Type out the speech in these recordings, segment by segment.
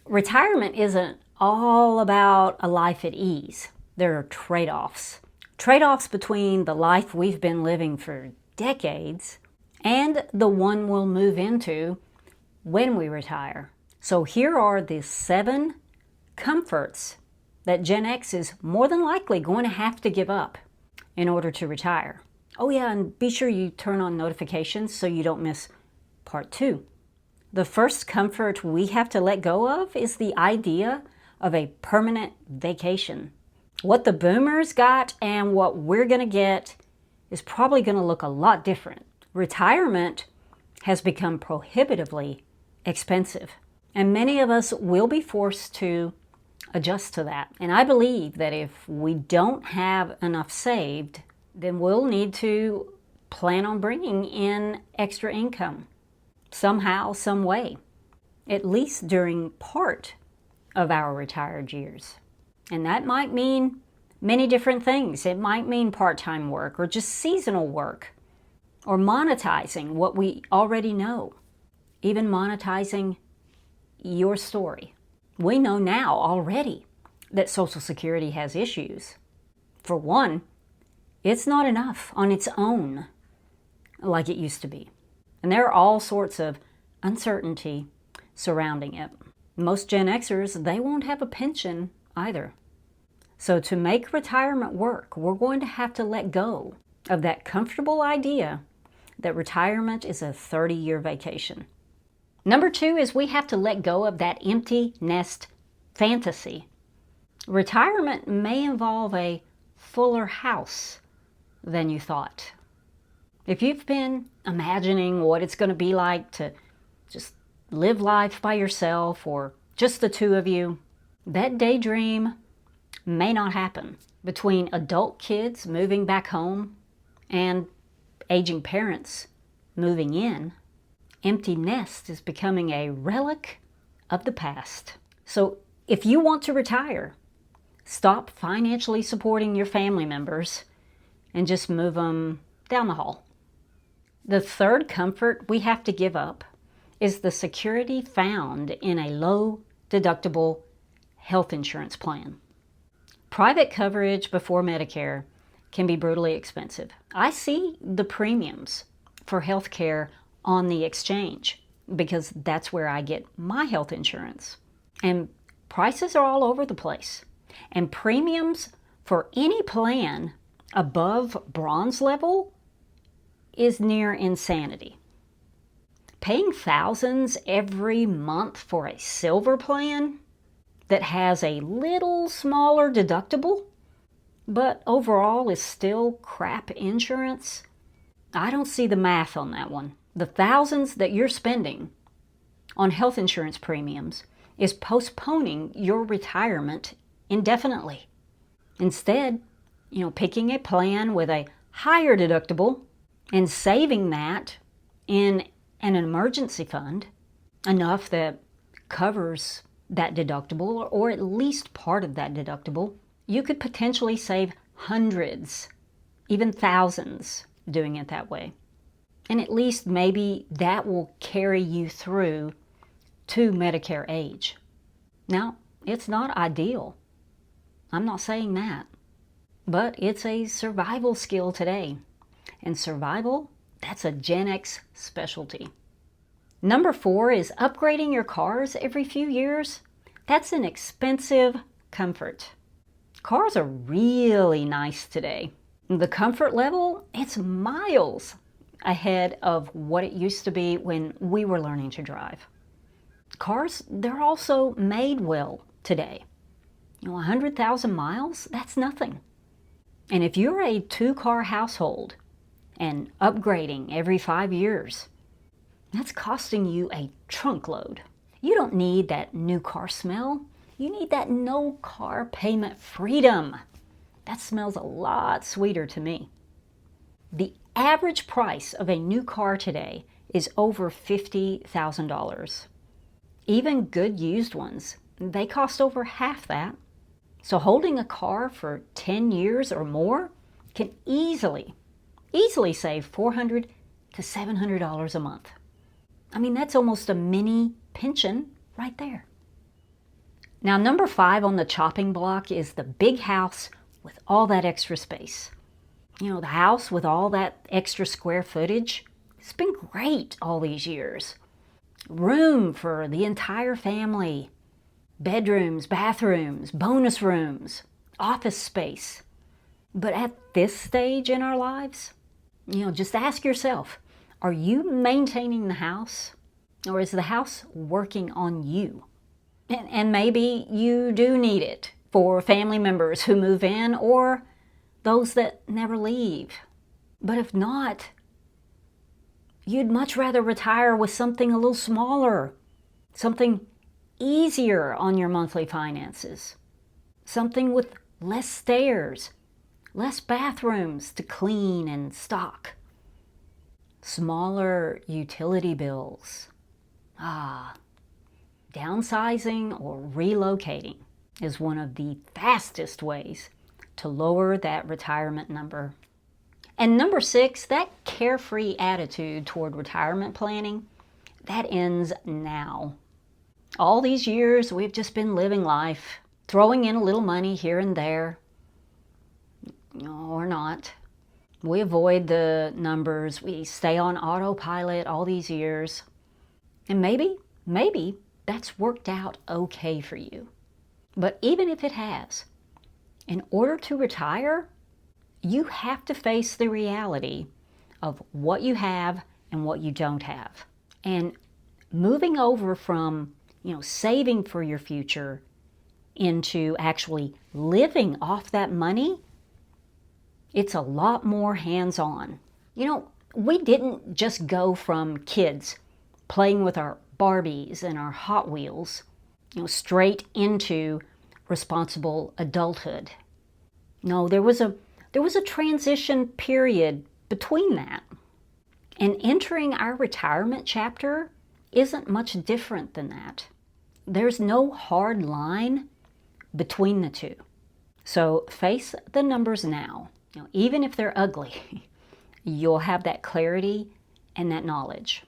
Retirement isn't all about a life at ease. There are trade-offs. Trade-offs between the life we've been living for decades and the one we'll move into when we retire. So here are the 7 comforts that Gen X is more than likely going to have to give up in order to retire. Oh yeah, and be sure you turn on notifications so you don't miss part 2. The first comfort we have to let go of is the idea of a permanent vacation. What the boomers got and what we're going to get is probably going to look a lot different. Retirement has become prohibitively expensive, and many of us will be forced to adjust to that. And I believe that if we don't have enough saved, then we'll need to plan on bringing in extra income somehow, some way, at least during part of our retired years. And that might mean many different things. It might mean part-time work or just seasonal work or monetizing what we already know, even monetizing your story. We know now already that Social Security has issues. For one, it's not enough on its own like it used to be. And there are all sorts of uncertainty surrounding it. Most Gen Xers, they won't have a pension either. So to make retirement work, we're going to have to let go of that comfortable idea that retirement is a 30-year vacation. Number 2 is we have to let go of that empty nest fantasy. Retirement may involve a fuller house than you thought. If you've been imagining what it's going to be like to just live life by yourself or just the two of you, that daydream may not happen. Between adult kids moving back home and aging parents moving in, empty nest is becoming a relic of the past. So if you want to retire, stop financially supporting your family members and just move them down the hall. The third comfort we have to give up is the security found in a low-deductible health insurance plan. Private coverage before Medicare can be brutally expensive. I see the premiums for health care on the exchange because that's where I get my health insurance. And prices are all over the place. And premiums for any plan above bronze level is near insanity. Paying thousands every month for a silver plan that has a little smaller deductible, but overall is still crap insurance, I don't see the math on that one. The thousands that you're spending on health insurance premiums is postponing your retirement indefinitely. Instead, picking a plan with a higher deductible and saving that in an emergency fund, enough that covers that deductible or at least part of that deductible, you could potentially save hundreds, even thousands doing it that way. And at least maybe that will carry you through to Medicare age. Now, it's not ideal. I'm not saying that. But it's a survival skill today. And survival, that's a Gen X specialty. Number 4 is upgrading your cars every few years. That's an expensive comfort. Cars are really nice today. The comfort level, it's miles ahead of what it used to be when we were learning to drive. Cars, they're also made well today. 100,000 miles, that's nothing. And if you're a 2-car household and upgrading every 5 years, that's costing you a trunk load. You don't need that new car smell. You need that no car payment freedom. That smells a lot sweeter to me. The average price of a new car today is over $50,000. Even good used ones, they cost over half that. So holding a car for 10 years or more can easily save $400 to $700 a month. I mean, that's almost a mini pension right there. Now, number 5 on the chopping block is the big house with all that extra space. You know, the house with all that extra square footage. It's been great all these years. Room for the entire family. Bedrooms, bathrooms, bonus rooms, office space. But at this stage in our lives, just ask yourself, are you maintaining the house, or is the house working on you? And maybe you do need it for family members who move in or those that never leave. But if not, you'd much rather retire with something a little smaller, something easier on your monthly finances, something with less stairs, less bathrooms to clean and stock, smaller utility bills. Downsizing or relocating is one of the fastest ways to lower that retirement number. And number 6, that carefree attitude toward retirement planning, that ends now. All these years we've just been living life, throwing in a little money here and there, or not. We avoid the numbers, we stay on autopilot all these years. And maybe that's worked out okay for you. But even if it has, in order to retire, you have to face the reality of what you have and what you don't have. And moving over from, saving for your future into actually living off that money, it's a lot more hands-on. We didn't just go from kids playing with our Barbies and our Hot Wheels, straight into responsible adulthood. No, there was a transition period between that. And entering our retirement chapter isn't much different than that. There's no hard line between the two. So face the numbers now. Even if they're ugly, you'll have that clarity and that knowledge.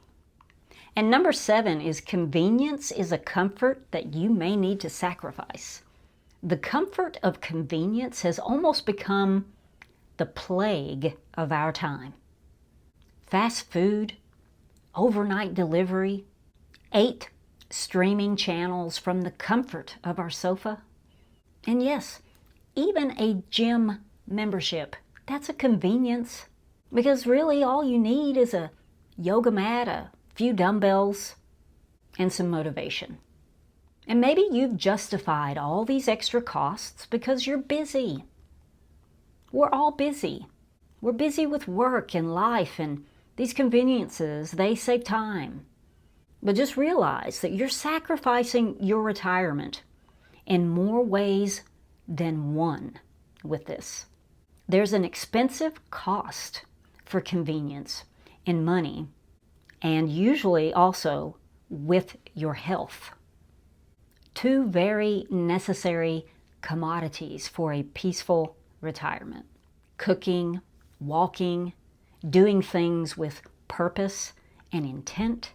And number 7 is convenience is a comfort that you may need to sacrifice. The comfort of convenience has almost become the plague of our time. Fast food, overnight delivery, 8 streaming channels from the comfort of our sofa. And yes, even a gym membership, that's a convenience. Because really all you need is a yoga mat, a few dumbbells, and some motivation. And maybe you've justified all these extra costs because you're busy. We're all busy. We're busy with work and life, and these conveniences, they save time. But just realize that you're sacrificing your retirement in more ways than one with this. There's an expensive cost for convenience in money, and usually also with your health. 2 very necessary commodities for a peaceful retirement. Cooking, walking, doing things with purpose and intent.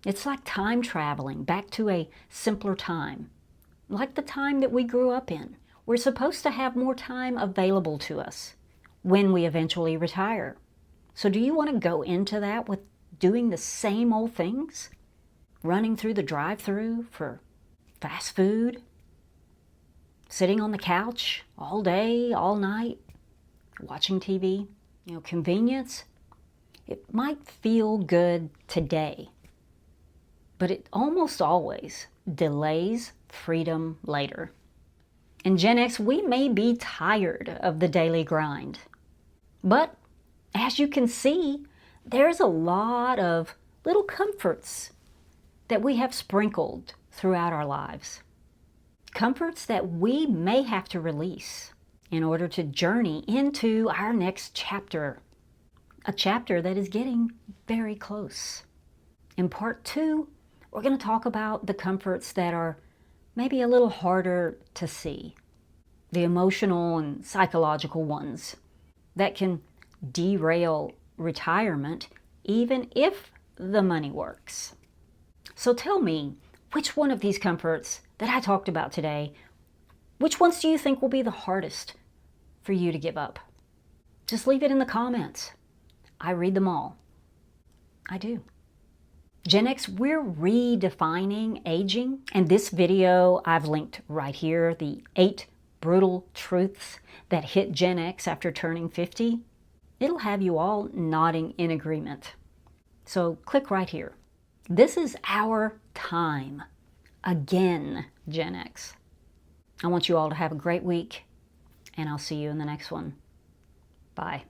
It's like time traveling back to a simpler time, like the time that we grew up in. We're supposed to have more time available to us when we eventually retire. So do you want to go into that with doing the same old things? Running through the drive-thru for fast food? Sitting on the couch all day, all night, watching TV? Convenience? It might feel good today, but it almost always delays freedom later. In Gen X, we may be tired of the daily grind, but as you can see, there's a lot of little comforts that we have sprinkled throughout our lives. Comforts that we may have to release in order to journey into our next chapter, a chapter that is getting very close. In part 2, we're going to talk about the comforts that are maybe a little harder to see, the emotional and psychological ones that can derail retirement even if the money works. So tell me, which one of these comforts that I talked about today, which ones do you think will be the hardest for you to give up? Just leave it in the comments. I read them all. I do. Gen X, we're redefining aging. And this video I've linked right here, the 8 brutal truths that hit Gen X after turning 50. It'll have you all nodding in agreement. So click right here. This is our time. Again, Gen X. I want you all to have a great week, and I'll see you in the next one. Bye.